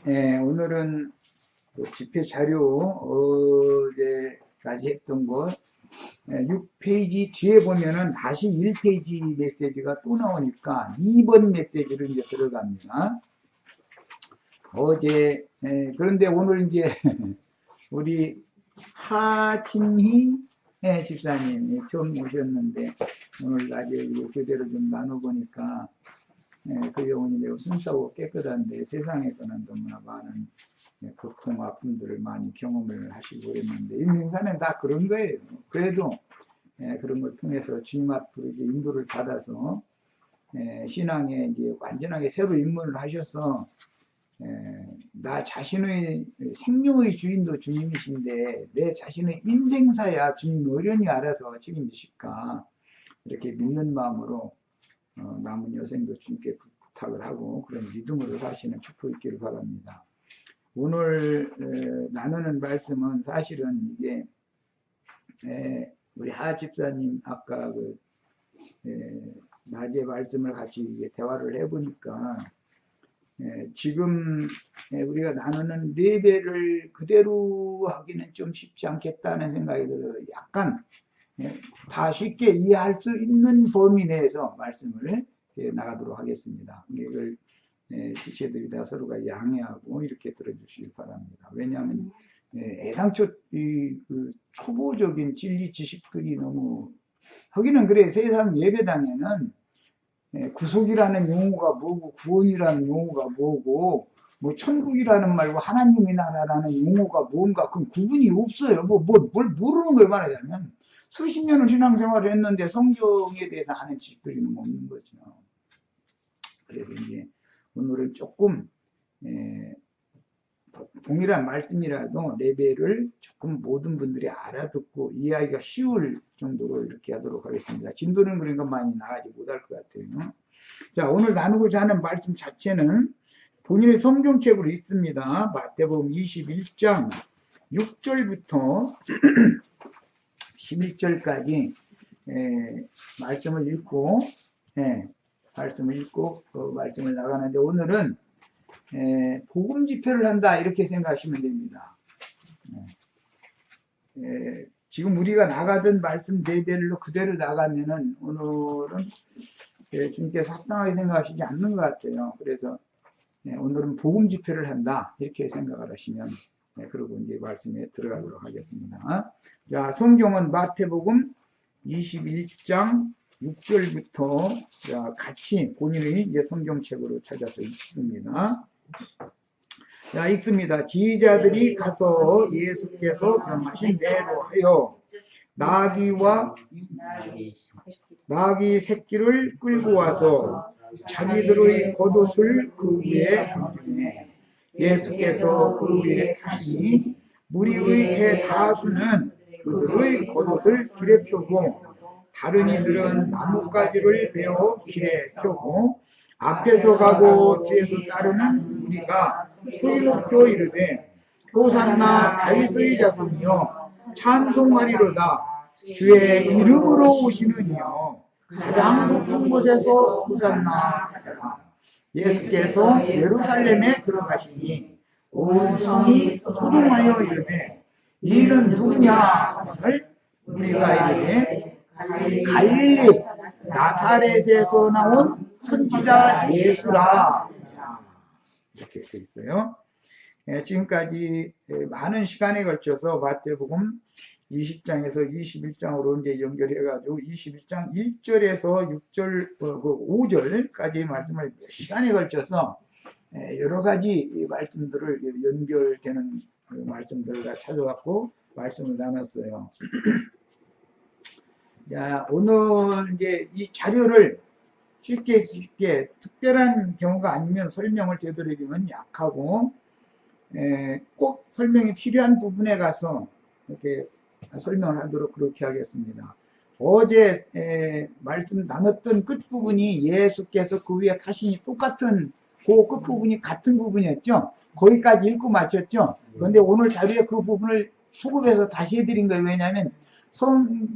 오늘은 그 집회 자료 어제까지 했던 거 6페이지 뒤에 보면은 다시 1페이지 메시지가 또 나오니까 2번 메시지로 이제 들어갑니다. 그런데 오늘 이제 우리 하진희 집사님이 처음 오셨는데 오늘 낮에 교대로 좀 나눠보니까 그 영혼이 매우 순수하고 깨끗한데 세상에서는 너무나 많은 고통, 아픔들을 많이 경험을 하시고 그랬는데 인생사는 다 그런 거예요. 그래도 그런 걸 통해서 주님 앞으로 이제 인도를 받아서 신앙에 이제 완전하게 새로 입문을 하셔서 나 자신의 생명의 주인도 주님이신데 내 자신의 인생사야 주님 어련히 알아서 책임지실까 이렇게 믿는 마음으로 남은 여생도 주님께 부탁을 하고 그런 믿음으로 사시는 축복 있기를 바랍니다. 오늘 나누는 말씀은 사실은 이게 우리 하 집사님 아까 낮에 말씀을 같이 대화를 해보니까 지금 우리가 나누는 레벨을 그대로 하기는 좀 쉽지 않겠다는 생각이 들어요. 약간 다 쉽게 이해할 수 있는 범위 내에서 말씀을 나가도록 하겠습니다. 이걸 지체들이 다 서로가 양해하고 이렇게 들어주시길 바랍니다. 왜냐하면 애당초 그 초보적인 진리 지식들이 너무 하기는 그래. 세상 예배당에는 구속이라는 용어가 뭐고 구원이라는 용어가 뭐고 뭐 천국이라는 말고 하나님의 나라라는 용어가 뭔가 그 구분이 없어요. 뭘 모르는 걸 말하자면 수십 년을 신앙생활을 했는데 성경에 대해서 아는 지식들이 너무 없는 거죠. 그래서 이제 오늘은 조금 동일한 말씀이라도 레벨을 조금 모든 분들이 알아듣고 이해하기가 쉬울 정도로 이렇게 하도록 하겠습니다. 진도는 그러니까 많이 나가지 못할 것 같아요. 자, 오늘 나누고자 하는 말씀 자체는 본인의 성경책으로 있습니다. 마태복음 21장 6절부터 11절까지 말씀을 읽고 말씀을 나가는데 오늘은 복음 집회를 한다 이렇게 생각하시면 됩니다. 지금 우리가 나가던 말씀 레벨로 그대로 나가면은 오늘은 주님께서 합당하게 생각하시지 않는 것 같아요. 그래서 오늘은 복음 집회를 한다 이렇게 생각을 하시면 그리고 이제 말씀에 들어가도록 하겠습니다. 자, 성경은 마태복음 21장 6절부터 같이 본인의 이제 성경책으로 찾아서 읽습니다. 자, 읽습니다. 지휘자들이 가서 예수께서 명하신 대로 하여 나귀 새끼를 끌고 와서 자기들의 겉옷을 그 위에 던지매 예수께서 그 위에 타시니 무리의 대다수는 그들의 겉옷을 길에 펴고 다른 이들은 나뭇가지를 베어 길에 펴고 앞에서 가고 뒤에서 따르는 무리가 소리 높여 이르되 호산나 다윗의 자손이여 찬송하리로다 주의 이름으로 오시는 이여 가장 높은 곳에서 호산나 하리라. 예수께서 예루살렘에 들어가시니 온 성이 소동하여 이르되 이는 누구냐 하거늘 우리가 이르되 갈릴리 나사렛에서 나온 선지자 예수라. 이렇게 되어 있어요. 지금까지 많은 시간에 걸쳐서 마태복음 20장에서 21장으로 이제 연결해가지고 21장 1절에서 6절, 5절까지 말씀을 몇 시간에 걸쳐서 여러 가지 말씀들을 연결되는 말씀들을 다 찾아왔고 말씀을 나눴어요. 자, 오늘 이제 이 자료를 쉽게 특별한 경우가 아니면 설명을 되도록이면 약하고 꼭 설명이 필요한 부분에 가서 이렇게 설명을 하도록 그렇게 하겠습니다. 어제 말씀 나눴던 끝부분이 예수께서 그 위에 타시니 똑같은 그 끝부분이 같은 부분이었죠. 거기까지 읽고 마쳤죠. 그런데 오늘 자료에 그 부분을 수급해서 다시 해드린 거예요. 왜냐하면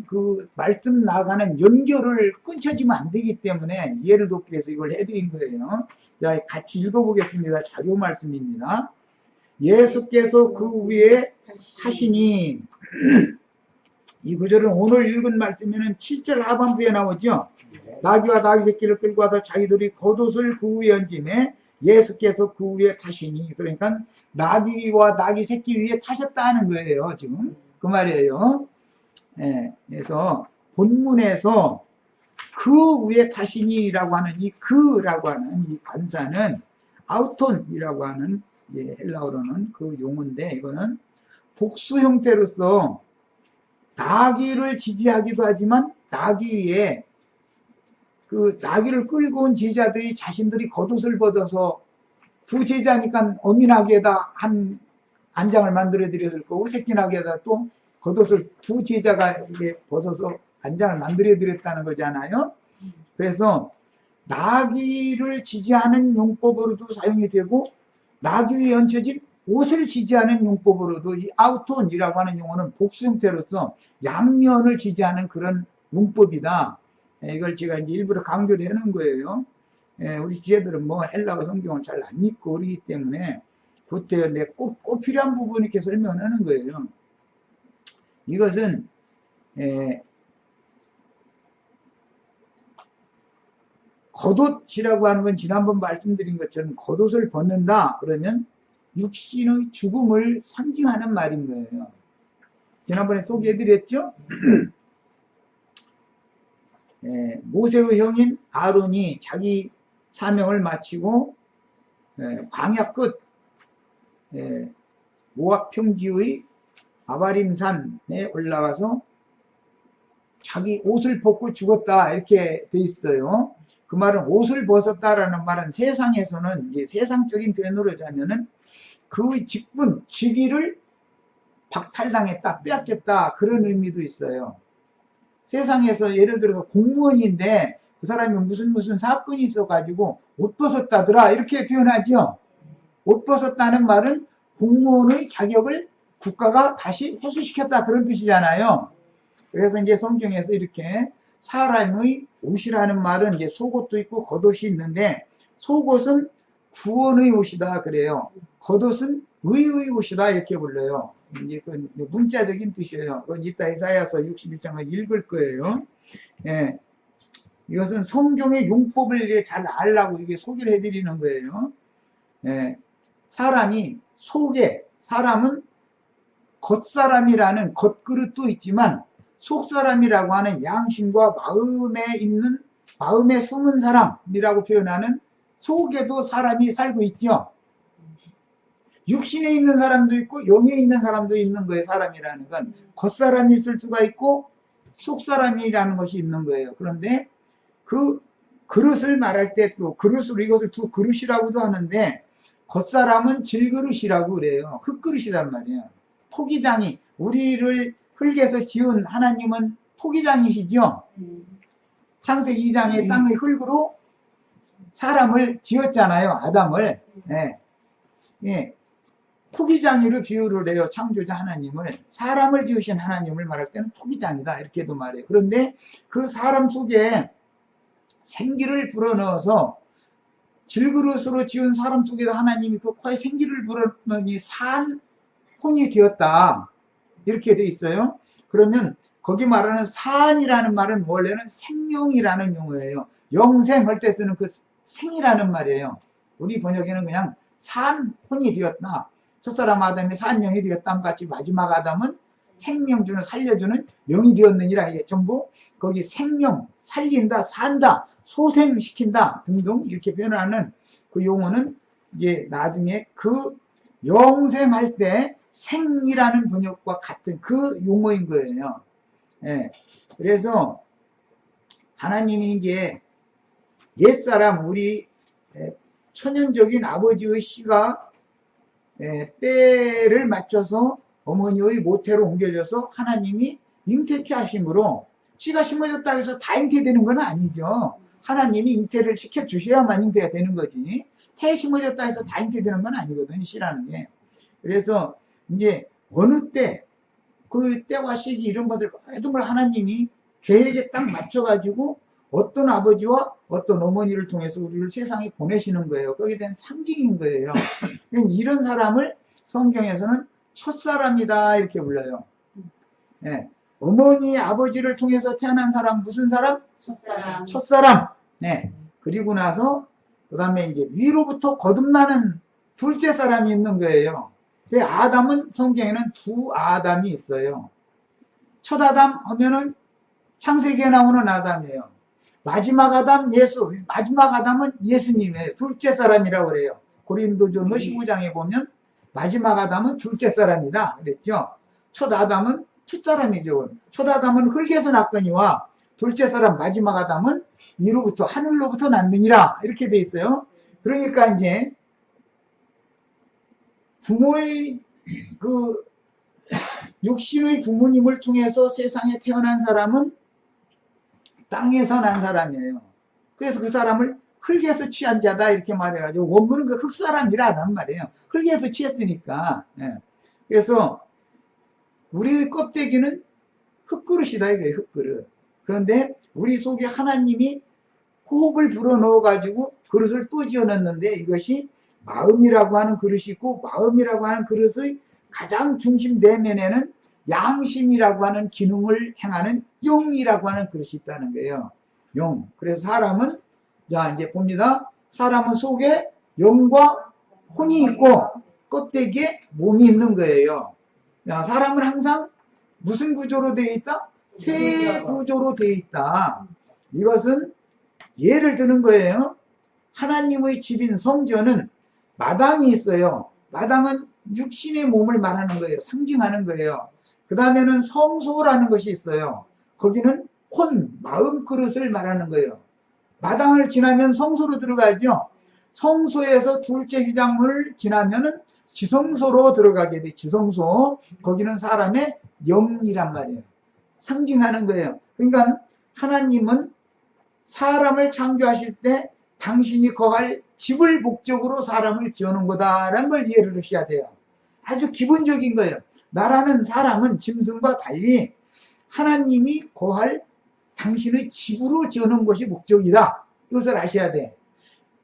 그 말씀 나가는 연결을 끊쳐지면 안 되기 때문에 예를 돕기 위해서 이걸 해드린 거예요. 자, 같이 읽어보겠습니다. 자료 말씀입니다. 예수께서 그 위에 타시니, 이 구절은 오늘 읽은 말씀에는 7절 하반부에 나오죠. 나귀와 나귀 새끼를 끌고 와서 자기들이 겉옷을 그 위에 얹음에 예수께서 그 위에 타시니, 그러니까 나귀와 나귀 새끼 위에 타셨다는 거예요. 지금 그 말이에요. 예, 그래서 본문에서 그 위에 타시니라고 하는 이 그라고 하는 이 관사는 아우톤이라고 하는, 예, 헬라어로는 그 용어인데, 이거는 복수 형태로서 나귀를 지지하기도 하지만 나귀 위에 그 나귀를 끌고 온 제자들이 자신들이 겉옷을 벗어서, 두 제자니까 어미 나귀에다 한 안장을 만들어 드렸을 거고, 새끼 나귀에다 또 겉옷을 두 제자가 이게 벗어서 안장을 만들어 드렸다는 거잖아요. 그래서 나귀를 지지하는 용법으로도 사용이 되고, 나귀 위에 얹혀진 옷을 지지하는 용법으로도, 이 아우톤이라고 하는 용어는 복수 형태로서 양면을 지지하는 그런 용법이다. 이걸 제가 이제 일부러 강조를 해놓은 거예요. 우리 지혜들은 뭐 헬라어 성경을 잘 안 읽고 그러기 때문에 그때 내 꼭 필요한 부분 이렇게 설명을 하는 거예요. 이것은 겉옷이라고 하는 건 지난번 말씀드린 것처럼 겉옷을 벗는다 그러면 육신의 죽음을 상징하는 말인 거예요. 지난번에 소개해드렸죠? 모세의 형인 아론이 자기 사명을 마치고 광야 끝 모압 평지의 아바림산에 올라가서 자기 옷을 벗고 죽었다 이렇게 돼 있어요. 그 말은 옷을 벗었다라는 말은 세상에서는, 이제 세상적인 표현으로 하면은 그 직분, 직위를 박탈당했다, 빼앗겼다, 그런 의미도 있어요. 세상에서 예를 들어서 공무원인데 그 사람이 무슨 사건이 있어가지고 옷 벗었다더라 이렇게 표현하죠. 옷 벗었다는 말은 공무원의 자격을 국가가 다시 회수시켰다 그런 뜻이잖아요. 그래서 이제 성경에서 이렇게 사람의 옷이라는 말은 이제 속옷도 있고 겉옷이 있는데, 속옷은 구원의 옷이다 그래요. 겉옷은 의의 옷이다 이렇게 불러요. 이제 그 문자적인 뜻이에요. 그건 이따 이사야서 61장을 읽을 거예요. 예. 이것은 성경의 용법을 잘 알라고 이게 소개를 해드리는 거예요. 예. 사람이 사람은 겉사람이라는 겉그릇도 있지만 속사람이라고 하는 양심과 마음에 숨은 사람이라고 표현하는 속에도 사람이 살고 있죠. 육신에 있는 사람도 있고 영에 있는 사람도 있는 거예요. 사람이라는 건 겉사람이 있을 수가 있고 속사람이라는 것이 있는 거예요. 그런데 그 그릇을 말할 때 또 그릇으로 이것을 두 그릇이라고도 하는데, 겉사람은 질그릇이라고 그래요. 흙그릇이란 말이에요. 토기장이, 우리를 흙에서 지은 하나님은 토기장이시죠. 창세기 2장에 땅의 흙으로 사람을 지었잖아요. 아담을. 예. 예. 토기장이로 비유를 해요. 창조자 하나님을. 사람을 지으신 하나님을 말할 때는 토기장이다 이렇게도 말해요. 그런데 그 사람 속에 생기를 불어넣어서, 질그릇으로 지은 사람 속에서 하나님이 그 코에 생기를 불어넣으니 산 혼이 되었다 이렇게 돼 있어요. 그러면 거기 말하는 산이라는 말은 원래는 생명이라는 용어예요. 영생할 때 쓰는 그 생이라는 말이에요. 우리 번역에는 그냥 산 혼이 되었다, 첫사람 아담이 산영이 되었다 같이 마지막 아담은 생명 주는, 살려주는 영이 되었느니라. 이게 전부 거기 생명, 살린다, 산다, 소생시킨다 등등 이렇게 표현하는 그 용어는 이제 나중에 그 영생할 때 생이라는 번역과 같은 그 용어인 거예요. 예. 그래서 하나님이 이제 옛사람, 우리 천연적인 아버지의 씨가 때를 맞춰서 어머니의 모태로 옮겨져서 하나님이 잉태케 하심으로, 씨가 심어졌다고 해서 다 잉태되는 건 아니죠. 하나님이 잉태를 시켜주셔야만 잉태가 되는 거지, 태에 심어졌다 해서 다 잉태되는 건 아니거든요, 씨라는 게. 그래서 이제 어느 때 그 때와 시기 이런 것들 모든 걸 하나님이 계획에 딱 맞춰가지고 어떤 아버지와 어떤 어머니를 통해서 우리를 세상에 보내시는 거예요. 거기에 대한 상징인 거예요. 이런 사람을 성경에서는 첫사람이다 이렇게 불러요. 네. 어머니 아버지를 통해서 태어난 사람 무슨 사람? 첫사람. 첫사람. 네. 그리고 나서 그 다음에 이제 위로부터 거듭나는 둘째 사람이 있는 거예요. 아담은 성경에는 두 아담이 있어요. 첫 아담 하면은 창세기에 나오는 아담이에요. 마지막 아담 예수. 마지막 아담은 예수님이에요. 둘째 사람이라고 그래요. 고린도전서 15장에 보면 마지막 아담은 둘째 사람이다 그랬죠. 첫 아담은 첫 사람이죠. 첫 아담은 흙에서 났거니와 둘째 사람 마지막 아담은 위로부터 하늘로부터 났느니라 이렇게 돼 있어요. 그러니까 이제 부모의 그 육신의 부모님을 통해서 세상에 태어난 사람은 땅에서 난 사람이에요. 그래서 그 사람을 흙에서 취한 자다 이렇게 말해가지고 원문은 그 흙사람이라는 말이에요. 흙에서 취했으니까. 예. 그래서 우리의 껍데기는 흙그릇이다 이거예요. 흙그릇. 그런데 우리 속에 하나님이 호흡을 불어넣어가지고 그릇을 또 지어놨는데 이것이 마음이라고 하는 그릇이 있고 마음이라고 하는 그릇의 가장 중심 내면에는 양심이라고 하는 기능을 행하는 영이라고 하는 그릇이 있다는 거예요. 영. 그래서 사람은 자 이제 봅니다. 사람은 속에 영과 혼이 있고 껍데기에 몸이 있는 거예요. 자, 사람은 항상 무슨 구조로 되어 있다? 세 구조로 되어 있다. 이것은 예를 드는 거예요. 하나님의 집인 성전은 마당이 있어요. 마당은 육신의 몸을 말하는 거예요. 상징하는 거예요. 그 다음에는 성소라는 것이 있어요. 거기는 혼, 마음 그릇을 말하는 거예요. 마당을 지나면 성소로 들어가죠. 성소에서 둘째 휴장문을 지나면은 지성소로 들어가게 돼. 지성소. 거기는 사람의 영이란 말이에요. 상징하는 거예요. 그러니까 하나님은 사람을 창조하실 때 당신이 거할 집을 목적으로 사람을 지어놓은 거다라는 걸 이해를 하셔야 돼요. 아주 기본적인 거예요. 나라는 사람은 짐승과 달리 하나님이 거할 당신의 집으로 지어놓은 것이 목적이다. 이것을 아셔야 돼.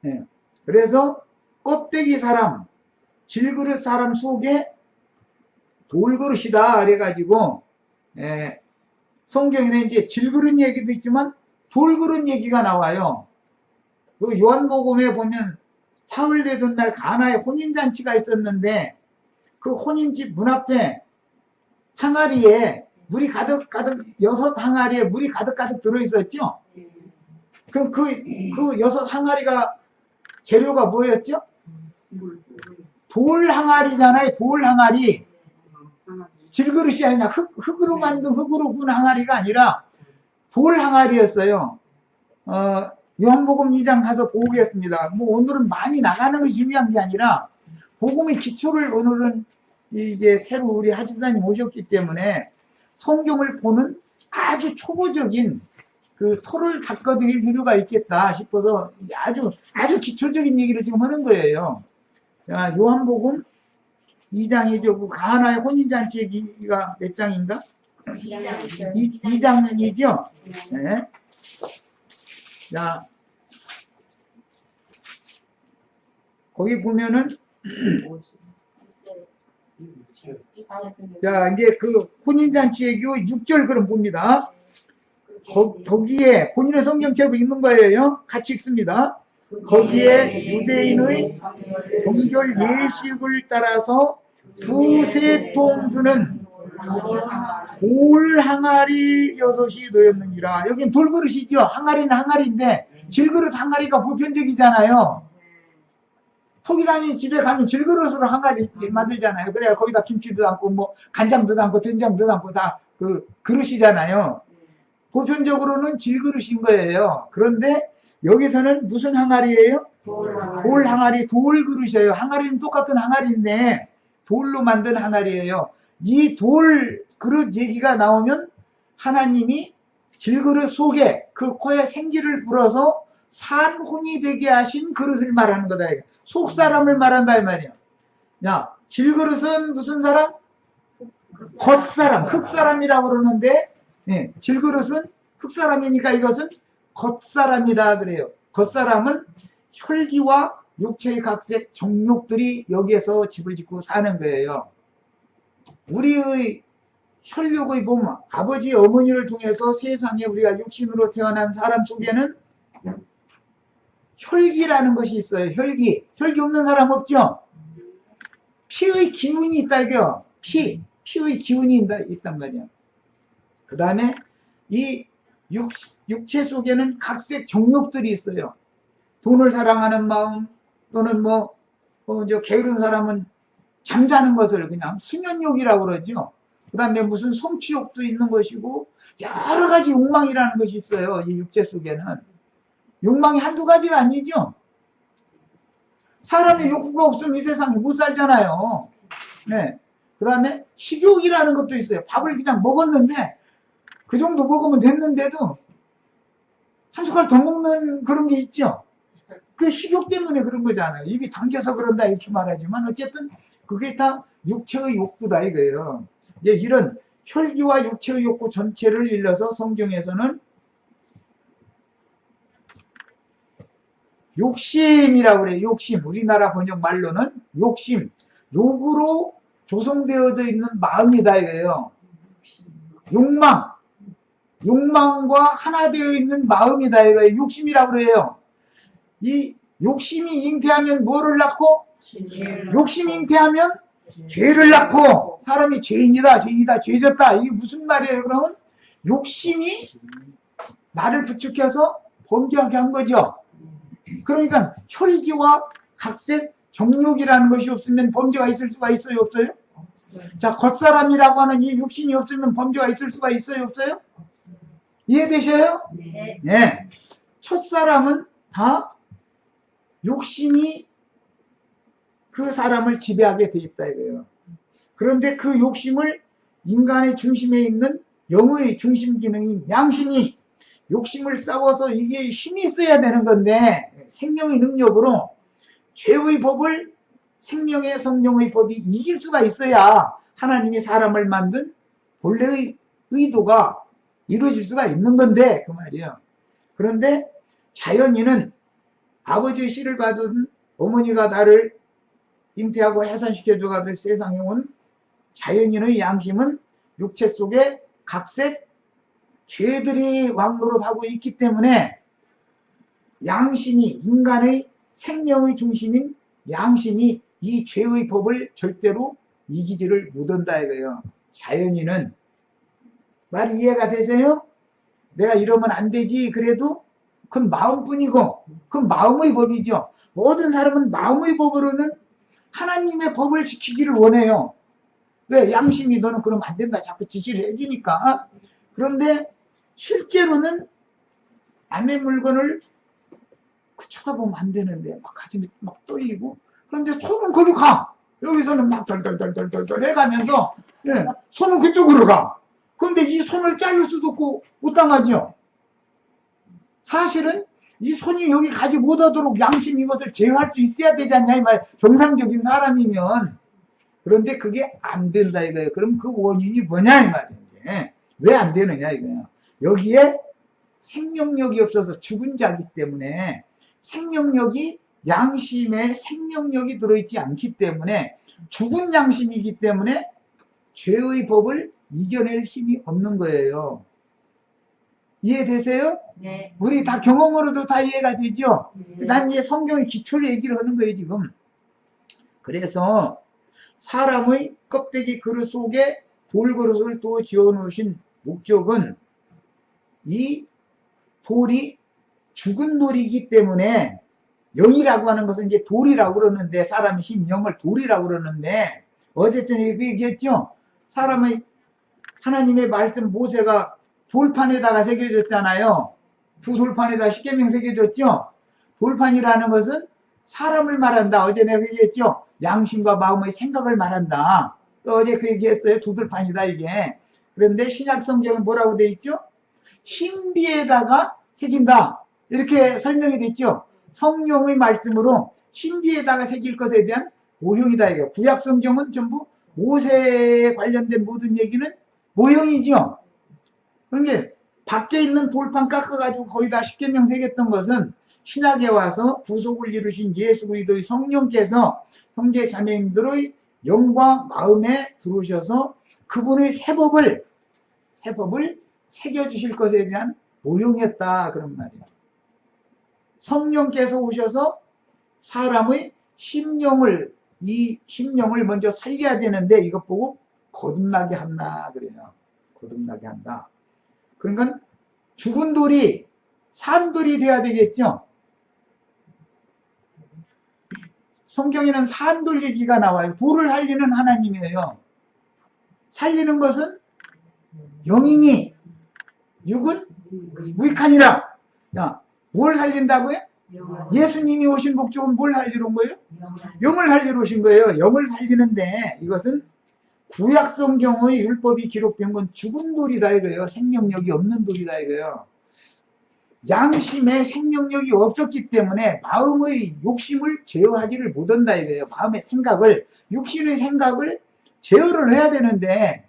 네. 그래서 껍데기 사람, 질그릇 사람 속에 돌그릇이다. 그래가지고 성경에는 이제 질그릇 얘기도 있지만 돌그릇 얘기가 나와요. 그 요한복음에 보면 사흘 되던 날 가나에 혼인잔치가 있었는데 그 혼인집 문 앞에 항아리에 물이 가득 6항아리에 물이 가득 들어있었죠. 그 6항아리가 재료가 뭐였죠? 돌 항아리잖아요. 돌 항아리. 질그릇이 아니라 흙으로 만든 흙으로 군 항아리가 아니라 돌 항아리였어요. 요한복음 2장 가서 보겠습니다. 뭐 오늘은 많이 나가는 것이 중요한 게 아니라 복음의 기초를 오늘은 이제 새로 우리 하집사님 오셨기 때문에 성경을 보는 아주 초보적인 그 토를 닦아드릴 필요가 있겠다 싶어서 아주 기초적인 얘기를 지금 하는 거예요. 자, 요한복음 2장이죠. 그 가나의 혼인잔치 얘기가 몇 장인가? 2장이죠. 네. 자, 거기 보면은 자, 이제 그 혼인잔치 얘기 6절 그럼 봅니다. 거기에 본인의 성경책을 읽는 거예요. 같이 읽습니다. 거기에 유대인의 정결 예식을 따라서 두세 통 드는 돌 항아리 6이 놓였는지라. 여긴 돌그릇이죠. 항아리는 항아리인데 질그릇 항아리가 보편적이잖아요. 토기장님 집에 가면 질그릇으로 항아리 만들잖아요. 그래야 거기다 김치도 담고 뭐 간장도 담고 된장도 담고 다 그 그릇이잖아요. 보편적으로는 질그릇인 거예요. 그런데 여기서는 무슨 항아리예요? 돌 항아리, 돌 그릇이에요. 항아리는 똑같은 항아리인데 돌로 만든 항아리예요. 이 돌 그릇 얘기가 나오면 하나님이 질그릇 속에 그 코에 생기를 불어서 산혼이 되게 하신 그릇을 말하는 거다. 속 사람을 말한다 이 말이야. 야, 질그릇은 무슨 사람? 겉사람, 흙사람이라고 그러는데, 예, 질그릇은 흙사람이니까 이것은 겉사람이다 그래요. 겉사람은 혈기와 육체의 각색 정욕들이 여기에서 집을 짓고 사는 거예요. 우리의 혈육의 몸, 아버지, 어머니를 통해서 세상에 우리가 육신으로 태어난 사람 속에는 혈기라는 것이 있어요. 혈기. 혈기 없는 사람 없죠? 피의 기운이 있다, 이거. 피의 기운이 있단 말이야. 그 다음에 이 육체 속에는 각색 정욕들이 있어요. 돈을 사랑하는 마음, 또는 게으른 사람은 잠자는 것을 그냥 수면욕이라고 그러죠. 그 다음에 무슨 성취욕도 있는 것이고, 여러 가지 욕망이라는 것이 있어요. 이 육체 속에는. 욕망이 한두 가지가 아니죠. 사람의 욕구가 없으면 이 세상에 못 살잖아요. 네. 그 다음에 식욕이라는 것도 있어요. 밥을 그냥 먹었는데, 그 정도 먹으면 됐는데도, 한 숟갈 더 먹는 그런 게 있죠. 그 식욕 때문에 그런 거잖아요. 입이 당겨서 그런다 이렇게 말하지만 어쨌든 그게 다 육체의 욕구다 이거예요. 이제 이런 혈기와 육체의 욕구 전체를 일러서 성경에서는 욕심이라고 그래요. 욕심. 우리나라 번역 말로는 욕심. 욕으로 조성되어져 있는 마음이다 이거예요. 욕망. 욕망과 하나 되어 있는 마음이다 이거예요. 욕심이라고 그래요. 이 욕심이 잉태하면 뭐를 낳고? 욕심이 잉태하면 죄를 낳고, 사람이 죄인이다, 죄졌다. 이게 무슨 말이에요, 그러면? 욕심이 나를 부추겨서 범죄하게 한 거죠. 그러니까 혈기와 각색 정욕이라는 것이 없으면 범죄가 있을 수가 있어요, 없어요? 자, 겉사람이라고 하는 이 육신이 없으면 범죄가 있을 수가 있어요, 없어요? 이해되셔요? 네. 첫사람은 다 욕심이 그 사람을 지배하게 돼 있다 이거예요. 그런데 그 욕심을 인간의 중심에 있는 영의 중심 기능인 양심이 욕심을 싸워서 이게 힘이 있어야 되는 건데, 생명의 능력으로 죄의 법을 생명의 성령의 법이 이길 수가 있어야 하나님이 사람을 만든 본래의 의도가 이루어질 수가 있는 건데 그 말이에요. 그런데 자연인은 아버지의 씨를 받은 어머니가 나를 잉태하고 해산시켜줘가지고 세상에 온 자연인의 양심은 육체 속에 각색 죄들이 왕노릇하고 있기 때문에 양심이, 인간의 생명의 중심인 양심이 이 죄의 법을 절대로 이기지를 못한다 이거예요. 자연인은 말 이해가 되세요? 내가 이러면 안 되지 그래도 그건 마음뿐이고, 그건 마음의 법이죠. 모든 사람은 마음의 법으로는 하나님의 법을 지키기를 원해요. 왜? 양심이 너는 그러면 안 된다 자꾸 지시를 해주니까. 그런데 실제로는 남의 물건을 쳐다보면 안 되는데 막 가슴이 막 떨리고, 그런데 손은 거기 가. 여기서는 막 덜덜덜덜덜 해가면서, 예, 손은 그쪽으로 가. 그런데 이 손을 자를 수도 없고 못 당하죠. 사실은 이 손이 여기 가지 못하도록 양심 이것을 제어할 수 있어야 되지 않냐 이 말. 정상적인 사람이면. 그런데 그게 안 된다 이거예요. 그럼 그 원인이 뭐냐 이 말이에요. 왜 안 되느냐 이거예요. 여기에 생명력이 없어서 죽은 자이기 때문에, 생명력이 양심에 생명력이 들어있지 않기 때문에, 죽은 양심이기 때문에 죄의 법을 이겨낼 힘이 없는 거예요. 이해되세요? 네. 우리 다 경험으로도 다 이해가 되죠? 난 이제 성경의 기초를 얘기를 하는 거예요 지금. 그래서 사람의 껍데기 그릇 속에 돌그릇을 또 지어 놓으신 목적은, 이 돌이 죽은 돌이기 때문에, 영이라고 하는 것은 이제 돌이라고 그러는데, 사람의 힘, 영을 돌이라고 그러는데, 어제 전에 그 얘기했죠? 사람의, 하나님의 말씀 모세가 돌판에다가 새겨줬잖아요. 두 돌판에다 십계명 새겨줬죠? 돌판이라는 것은 사람을 말한다. 어제 내가 얘기했죠? 양심과 마음의 생각을 말한다. 또 어제 그 얘기했어요. 두 돌판이다 이게. 그런데 신약 성경은 뭐라고 돼 있죠? 신비에다가 새긴다. 이렇게 설명이 됐죠? 성령의 말씀으로 신비에다가 새길 것에 대한 모형이다 이게. 구약 성경은 전부 모세에 관련된 모든 얘기는 모형이죠. 그러니까 밖에 있는 돌판 깎아가지고 거의 다 십계명 새겼던 것은 신약에 와서 구속을 이루신 예수 그리스도의 성령께서 형제 자매님들의 영과 마음에 들어오셔서 그분의 새법을 새겨주실 것에 대한 모형이었다, 그런 말이에요. 성령께서 오셔서 사람의 이 심령을 먼저 살려야 되는데 이것 보고 거듭나게 한다 그래요. 거듭나게 한다. 그러니까 죽은 돌이 산 돌이 돼야 되겠죠. 성경에는 산 돌 얘기가 나와요. 돌을 살리는 하나님이에요. 살리는 것은 영이니 육은 무익하니라. 야, 뭘 살린다고요? 예수님이 오신 목적은 뭘 살리러 온 거예요? 영을 살리러 오신 거예요. 영을 살리는데 이것은 구약 성경의 율법이 기록된 건 죽은 돌이다 이거예요. 생명력이 없는 돌이다 이거예요. 양심에 생명력이 없었기 때문에 마음의 욕심을 제어하지를 못한다 이거예요. 마음의 생각을, 육신의 생각을 제어를 해야 되는데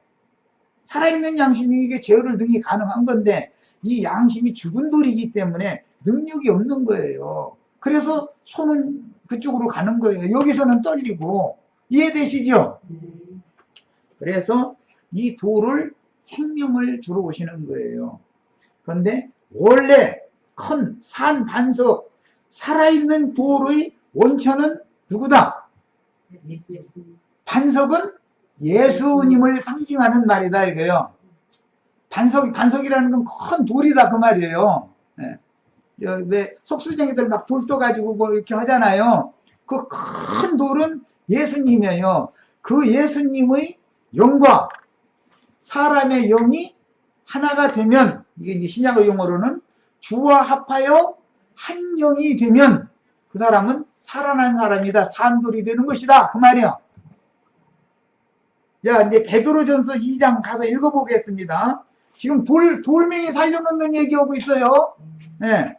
살아있는 양심이 이게 제어를 능히 가능한 건데 이 양심이 죽은 돌이기 때문에 능력이 없는 거예요. 그래서 손은 그쪽으로 가는 거예요. 여기서는 떨리고. 이해되시죠? 그래서 이 돌을 생명을 주러 오시는 거예요. 그런데 원래 큰 산 반석, 살아있는 돌의 원천은 누구다? 반석은 예수님을 상징하는 말이다 이거예요. 반석이라는 건 큰 돌이다 그 말이에요. 네. 왜 석술쟁이들 막 돌 떠가지고 뭐 이렇게 하잖아요. 그 큰 돌은 예수님이에요. 그 예수님의 영과 사람의 영이 하나가 되면, 이게 이제 신약의 용어로는 주와 합하여 한 영이 되면 그 사람은 살아난 사람이다. 산돌이 되는 것이다. 그 말이야. 자, 이제 베드로전서 2장 가서 읽어보겠습니다. 지금 돌멩이 살려놓는 얘기하고 있어요. 네.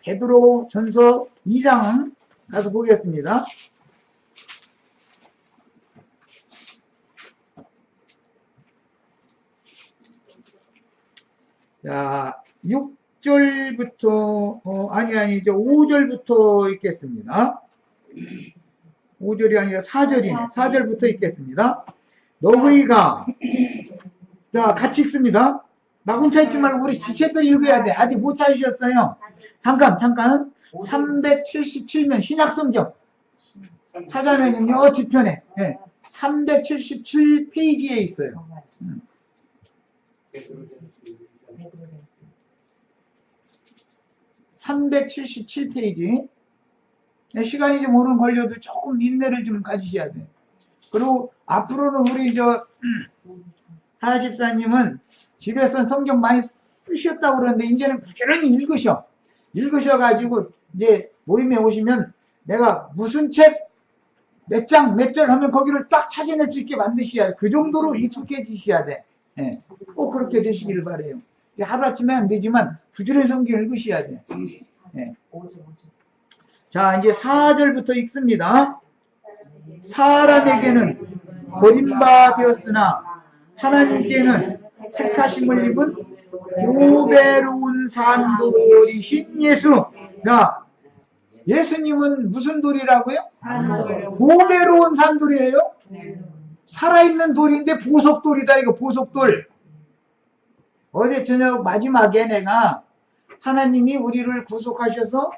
베드로전서 2장 가서 보겠습니다. 자, 6절부터, 아니죠. 5절부터 읽겠습니다. 5절이 아니라 4절이네. 4절부터 읽겠습니다. 너희가, 자, 같이 읽습니다. 나 혼자 읽지 말고 우리 지체들이 읽어야 돼. 아직 못 찾으셨어요. 잠깐. 377면 신약성경. 찾아내면요, 뒤편에. 네. 377페이지에 있어요. 377페이지. 시간이 좀 오래 걸려도 조금 인내를 좀 가지셔야 돼. 그리고 앞으로는 우리 하십사님은 집에서 성경 많이 쓰셨다고 그러는데 이제는 부지런히 읽으셔가지고 이제 모임에 오시면 내가 무슨 책 몇 장 몇 절 하면 거기를 딱 찾아낼 수 있게 만드셔야 돼. 그 정도로 익숙해지셔야 돼. 네. 꼭 그렇게 되시길 바래요. 하루아침에 안 되지만 부지런히 성경 읽으셔야 돼. 네. 자, 이제 4절부터 읽습니다. 사람에게는 버림받았으나 하나님께는 택하심을 입은 보배로운 산돌이신 예수. 자, 예수님은 무슨 돌이라고요? 보배로운 산돌이에요? 살아있는 돌인데 보석돌이다 이거. 보석돌. 어제 저녁 마지막에 내가 하나님이 우리를 구속하셔서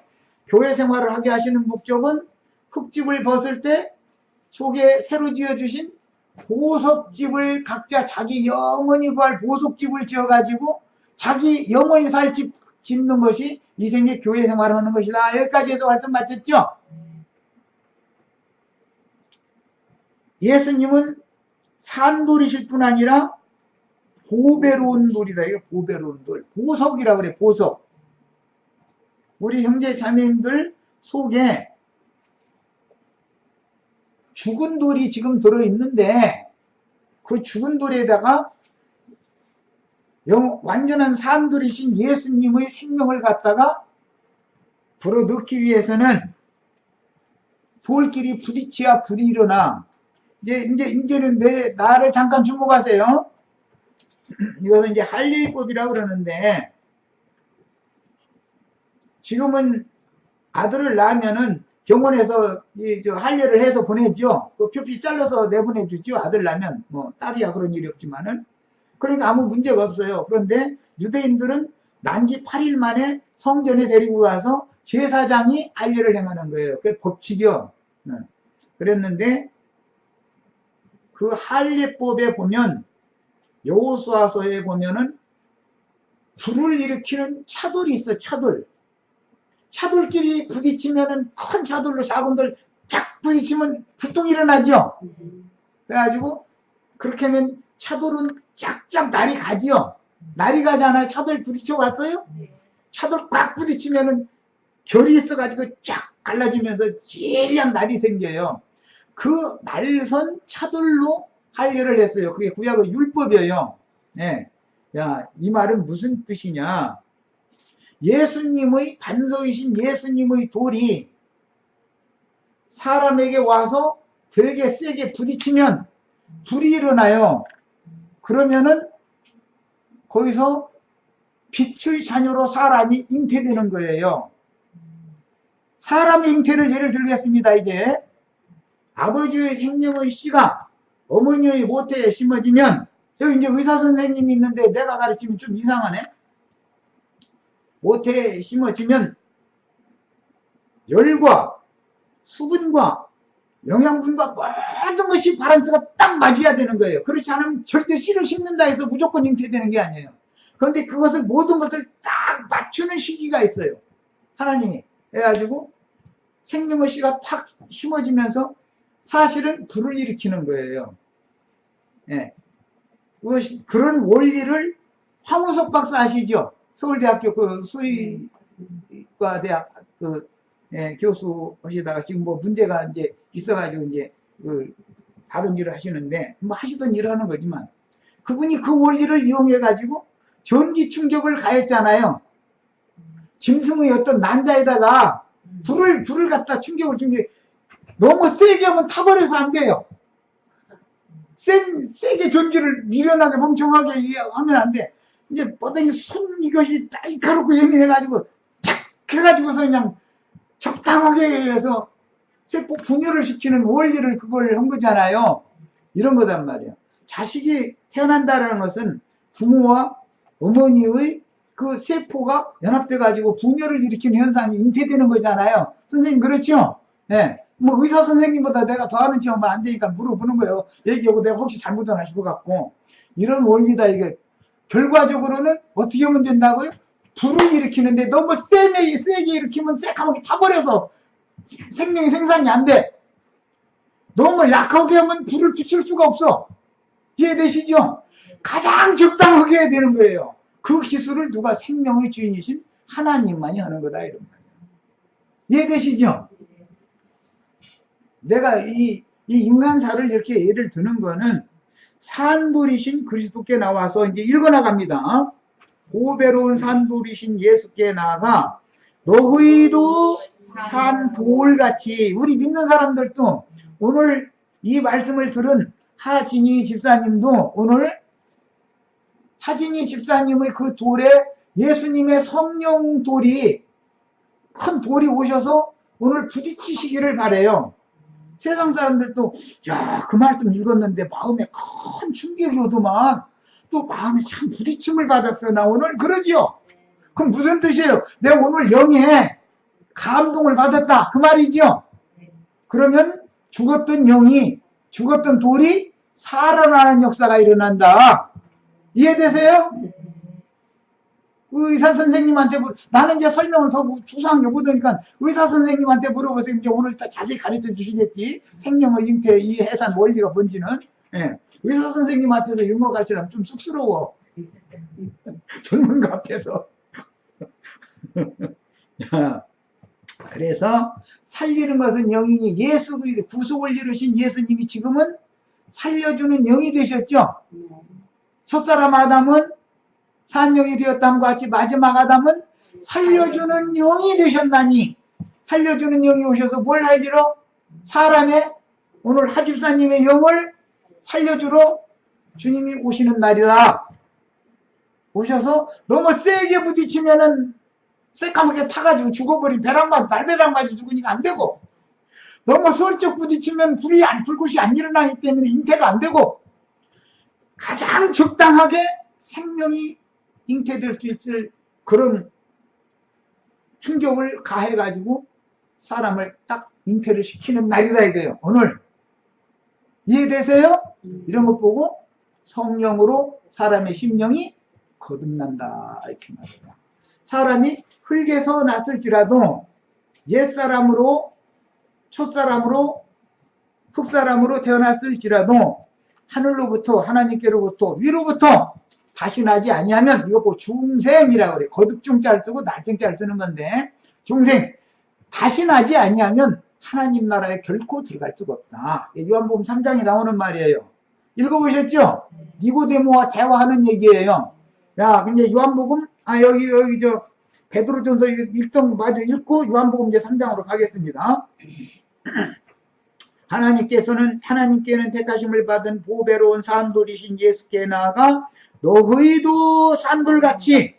교회 생활을 하게 하시는 목적은 흙집을 벗을 때 속에 새로 지어주신 보석집을 각자 자기 영원히 구할 보석집을 지어가지고 자기 영원히 살 집 짓는 것이 이 생에 교회 생활을 하는 것이다. 여기까지 해서 말씀 마쳤죠? 예수님은 산돌이실 뿐 아니라 보배로운 돌이다. 이거 보배로운 돌. 보석이라 그래, 보석. 우리 형제 자매님들 속에 죽은 돌이 지금 들어있는데 그 죽은 돌에다가 완전한 산돌이신 예수님의 생명을 갖다가 불어넣기 위해서는 돌끼리 부딪혀야 불이 일어나. 이제는 나를 잠깐 주목하세요. 이것은 이제 할례법이라고 그러는데, 지금은 아들을 낳으면은 병원에서 할례를 해서 보내죠. 그 표피 잘라서 내보내주죠. 아들 낳으면. 뭐, 딸이야 그런 일이 없지만은. 그러니까 아무 문제가 없어요. 그런데 유대인들은 난지 8일 만에 성전에 데리고 가서 제사장이 할례를 행하는 거예요. 그게 법칙이요. 그랬는데, 그 할례법에 보면, 여호수아서에 보면은 불을 일으키는 차돌이 있어. 차돌끼리 부딪히면은 큰 차돌로 작은 돌 쫙 부딪히면 불똥이 일어나죠. 그래가지고 그렇게 하면 차돌은 쫙쫙 날이 가지요. 날이 가잖아요. 차돌 부딪혀 봤어요? 차돌 꽉 부딪히면은 결이 있어가지고 쫙 갈라지면서 질량 날이 생겨요. 그 날선 차돌로 할례를 했어요. 그게 구약의 율법이에요. 네. 야, 이 말은 무슨 뜻이냐? 예수님의 반석이신 예수님의 돌이 사람에게 와서 되게 세게 부딪히면 불이 일어나요. 그러면은 거기서 빛의 자녀로 사람이 잉태되는 거예요. 사람의 잉태를 예를 들겠습니다. 이제 아버지의 생명의 씨가 어머니의 모태에 심어지면, 여기 이제 의사 선생님이 있는데 내가 가르치면 좀 이상하네. 모태에 심어지면 열과 수분과 영양분과 모든 것이 바란스가 딱 맞아야 되는 거예요. 그렇지 않으면 절대 씨를 심는다 해서 무조건 잉태되는 게 아니에요. 그런데 그것을 모든 것을 딱 맞추는 시기가 있어요. 하나님이 해가지고 생명의 씨가 탁 심어지면서 사실은 불을 일으키는 거예요. 예. 그런 원리를 황우석 박사 아시죠? 서울대학교 그 수의과대학 교수 하시다가 지금 뭐 문제가 이제 있어가지고 이제 다른 일을 하시는데, 뭐 하시던 일을 하는 거지만, 그분이 그 원리를 이용해가지고 전기 충격을 가했잖아요. 짐승의 어떤 난자에다가 불을 갖다 충격을 준 게 너무 세게 하면 타버려서 안 돼요. 세게 전기를 미련하게 멍청하게 하면 안 돼. 이제 보더니 손 이것이 날카롭고 예민해가지고 착 해가지고서 그냥 적당하게 해서 세포 분열을 시키는 원리를 그걸 한 거잖아요. 이런 거단 말이에요. 자식이 태어난다는 것은 부모와 어머니의 그 세포가 연합돼가지고 분열을 일으키는 현상이 잉태되는 거잖아요. 선생님 그렇죠? 네. 뭐 의사 선생님보다 내가 더 아는 체험은 안 되니까 물어보는 거예요. 얘기하고 내가 혹시 잘못은 하실 것 같고. 이런 원리다 이게. 결과적으로는 어떻게 하면 된다고요? 불을 일으키는데 너무 세게 일으키면 새까맣게 타버려서 생명이 생산이 안 돼. 너무 약하게 하면 불을 붙일 수가 없어. 이해되시죠? 가장 적당하게 해야 되는 거예요. 그 기술을 누가 생명의 주인이신 하나님만이 하는 거다 이런 거예요. 이해되시죠? 내가 이 인간사를 이렇게 예를 드는 거는 산돌이신 그리스도께 나와서 이제 읽어나갑니다. 보배로운 산돌이신 예수께 나아가 너희도 산돌같이, 우리 믿는 사람들도 오늘 이 말씀을 들은 하진희 집사님도 오늘 하진희 집사님의 그 돌에 예수님의 성령 돌이, 큰 돌이 오셔서 오늘 부딪히시기를 바래요. 세상 사람들도 야, 그 말씀 읽었는데 마음에 큰 충격이 오더만 또 마음에 참 부딪힘을 받았어 나 오늘 그러지요. 그럼 무슨 뜻이에요? 내가 오늘 영에 감동을 받았다 그 말이죠. 그러면 죽었던 영이, 죽었던 돌이 살아나는 역사가 일어난다. 이해되세요? 의사 선생님한테 나는 이제 설명을 더 주상하게 못하니까 의사 선생님한테 물어보세요. 이제 오늘 더 자세히 가르쳐 주시겠지. 생명의 잉태 이 해산 원리가 뭔지는. 예. 의사 선생님 앞에서 이런 거 가르치려면 좀 쑥스러워. 전문가 앞에서. 그래서 살리는 것은 영이니 예수 그리스도 구속을 이루신 예수님이 지금은 살려주는 영이 되셨죠. 첫사람 아담은 산영이 되었다는 것 같이 마지막 아담은 살려주는 영이 되셨나니, 살려주는 영이 오셔서 뭘 할지로? 사람의 오늘 하집사님의 영을 살려주러 주님이 오시는 날이다. 오셔서 너무 세게 부딪히면은 새까맣게 타가지고 죽어버린 날배랑 맞이 죽으니까 안 되고, 너무 슬쩍 부딪히면 불꽃이 안 일어나기 때문에 잉태가 안 되고, 가장 적당하게 생명이 잉태될 수 있을 그런 충격을 가해가지고 사람을 딱 잉태를 시키는 날이다 이거예요. 오늘 이해되세요? 이런 것 보고 성령으로 사람의 심령이 거듭난다 이렇게 말해요. 사람이 흙에서 났을지라도 옛사람으로 첫사람으로 흙사람으로 태어났을지라도 하늘로부터 하나님께로부터 위로부터 다시 나지 아니하면, 이거 뭐 중생이라고 그래. 거듭중자를 쓰고 날증자를 쓰는 건데, 중생 다시 나지 아니하면 하나님 나라에 결코 들어갈 수가 없다. 요한복음 3장에 나오는 말이에요. 읽어보셨죠? 니고데모와 대화하는 얘기예요. 야, 근데 요한복음 여기 베드로전서 읽고 요한복음 이제 3장으로 가겠습니다. 하나님께는 택하심을 받은 보배로운 산돌이신 예수께 나아가 너희도 산돌같이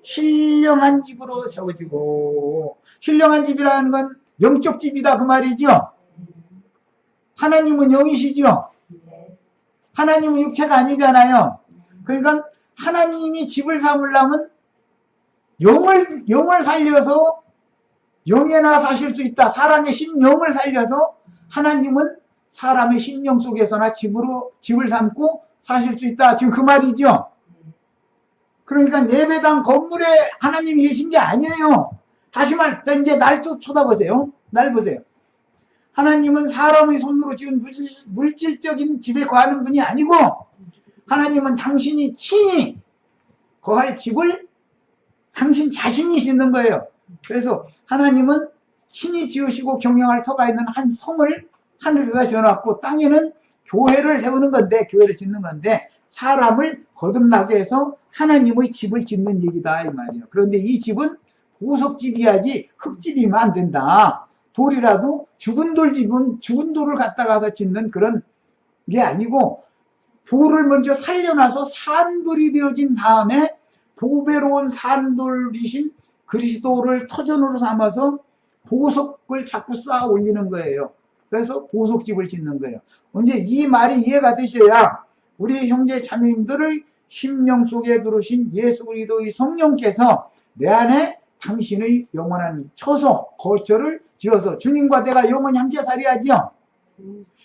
신령한 집으로 세워지고, 신령한 집이라는 건 영적 집이다 그 말이죠. 하나님은 영이시죠. 하나님은 육체가 아니잖아요. 그러니까 하나님이 집을 삼으려면 영을 살려서 영에나 사실 수 있다. 사람의 심령을 살려서 하나님은 사람의 심령 속에서나 집을 삼고 사실 수 있다. 지금 그 말이죠. 그러니까 예배당 건물에 하나님이 계신 게 아니에요. 다시 이제 날 쳐다보세요. 날 보세요. 하나님은 사람의 손으로 지은 물질적인 집에 거하는 분이 아니고, 하나님은 당신이 친히 거할 집을 당신 자신이 짓는 거예요. 그래서 하나님은 신이 지으시고 경영할 터가 있는 한 성을 하늘에다 지어놨고, 땅에는 교회를 세우는 건데, 교회를 짓는 건데, 사람을 거듭나게 해서 하나님의 집을 짓는 얘기다 이 말이에요. 그런데 이 집은 보석집이야지 흙집이면 안 된다. 돌이라도 죽은 돌집은 죽은 돌을 갖다가서 짓는 그런 게 아니고, 돌을 먼저 살려놔서 산돌이 되어진 다음에 보배로운 산돌이신 그리스도를 터전으로 삼아서 보석을 자꾸 쌓아 올리는 거예요. 그래서 보석집을 짓는 거예요. 이제 이 말이 이해가 되셔야 우리 형제 자매님들의 심령 속에 들으신 예수 그리스도의 성령께서 내 안에 당신의 영원한 처소, 거처를 지어서 주님과 내가 영원히 함께 살아야죠.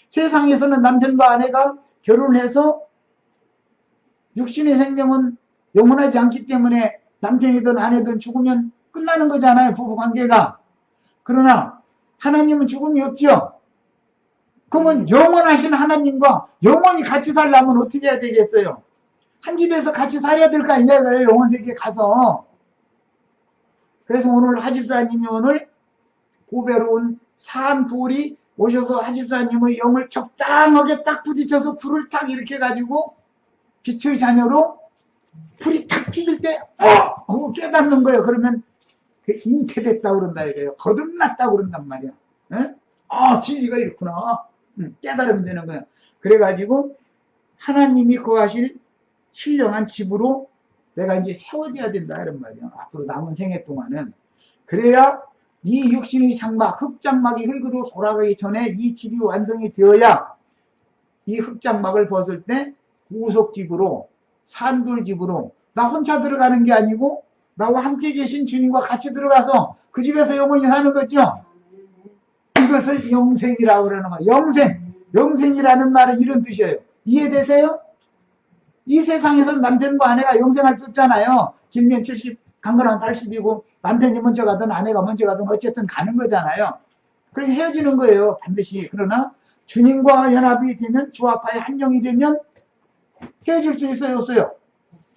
세상에서는 남편과 아내가 결혼해서 육신의 생명은 영원하지 않기 때문에 남편이든 아내든 죽으면 끝나는 거잖아요, 부부관계가. 그러나 하나님은 죽음이 없죠. 그러면 영원하신 하나님과 영원히 같이 살려면 어떻게 해야 되겠어요? 한 집에서 같이 살아야 될 거 아니냐고요, 영원세계에 가서. 그래서 오늘 하집사님이 오늘 보배로운 산돌이 오셔서 하집사님의 영을 적당하게 딱 부딪혀서 불을 딱 일으켜 가지고 빛의 자녀로 불이 탁 튀길 때 하고 깨닫는 거예요. 그러면 그 잉태됐다고 그런다 이거예요. 거듭났다고 그런단 말이야. 진리가 이렇구나. 깨달으면 되는 거예요. 그래가지고 하나님이 거하실 신령한 집으로 내가 이제 세워져야 된다 이런 말이야. 앞으로 남은 생애 동안은. 그래야 이 육신의 장막, 흙장막이 흙으로 돌아가기 전에 이 집이 완성이 되어야 이 흙장막을 벗을 때 보석집으로, 산돌집으로, 나 혼자 들어가는 게 아니고 나와 함께 계신 주님과 같이 들어가서 그 집에서 영원히 사는 거죠. 이것을 영생이라고 그러는 거예요. 영생이라는 말은 이런 뜻이에요. 이해되세요? 이 세상에서는 남편과 아내가 영생할 수 없잖아요. 길면 70, 강건하면 80이고 남편이 먼저 가든 아내가 먼저 가든 어쨌든 가는 거잖아요. 그렇게 헤어지는 거예요, 반드시. 그러나 주님과 연합이 되면, 주합하에 한 영이 되면 헤어질 수 있어요, 없어요?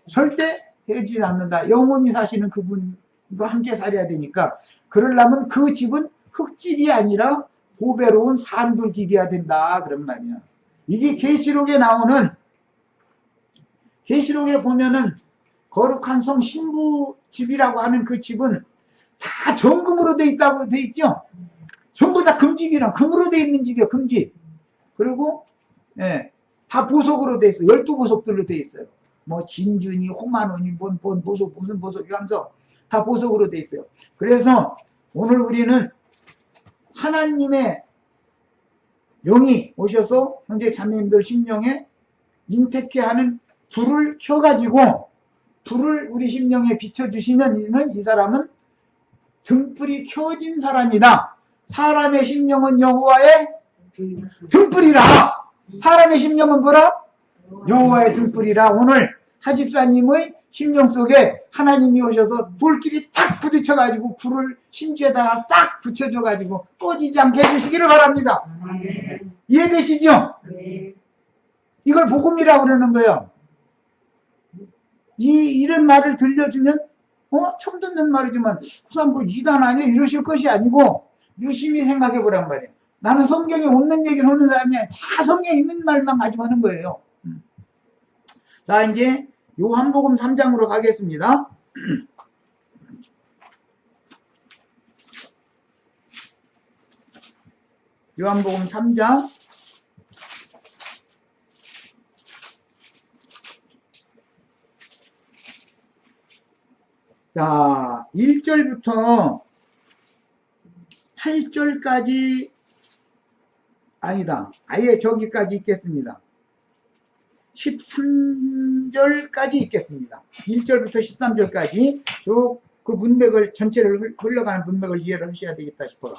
절대 헤어지지 않는다. 영원히 사시는 그분과 함께 살아야 되니까, 그러려면 그 집은 흙집이 아니라 보배로운 산돌집이어야 된다 그런 말이야. 이게 계시록에 나오는, 계시록에 보면은 거룩한 성 신부 집이라고 하는 그 집은 다 정금으로 돼 있다고 돼 있죠. 전부 다 금집이랑 금으로 돼 있는 집이야, 금집. 그리고 예, 다 보석으로 돼 있어. 12보석들로 돼 있어요. 뭐 진준이, 홍만원이, 뭔 보석, 무슨 보석이 하면서 다 보석으로 돼 있어요. 그래서 오늘 우리는 하나님의 영이 오셔서 형제 자매님들 심령에 인택해 하는 불을 켜가지고 불을 우리 심령에 비춰주시면 이 사람은 등불이 켜진 사람이다. 사람의 심령은 여호와의 등불이라. 사람의 심령은 뭐라? 여호와의 등불이라. 오늘 하집사님의 심령 속에 하나님이 오셔서 돌길이 탁 부딪혀가지고 불을 심지에다가 딱 붙여줘가지고 꺼지지 않게 해주시기를 바랍니다. 이해되시죠? 이걸 복음이라고 그러는 거예요. 이런 말을 들려주면 처음 듣는 말이지만 우선 뭐 이단 아니야 이러실 것이 아니고 유심히 생각해 보란 말이에요. 나는 성경에 없는 얘기를 하는 사람이 아니라 다 성경에 있는 말만 가지고 하는 거예요. 자, 이제 요한복음 3장으로 가겠습니다. 요한복음 3장 자, 1절부터 8절까지 아니다. 아예 저기까지 있겠습니다. 13절까지 있겠습니다. 1절부터 13절까지 쭉 그 문맥을 전체를 흘러가는 문맥을 이해를 하셔야 되겠다 싶어요.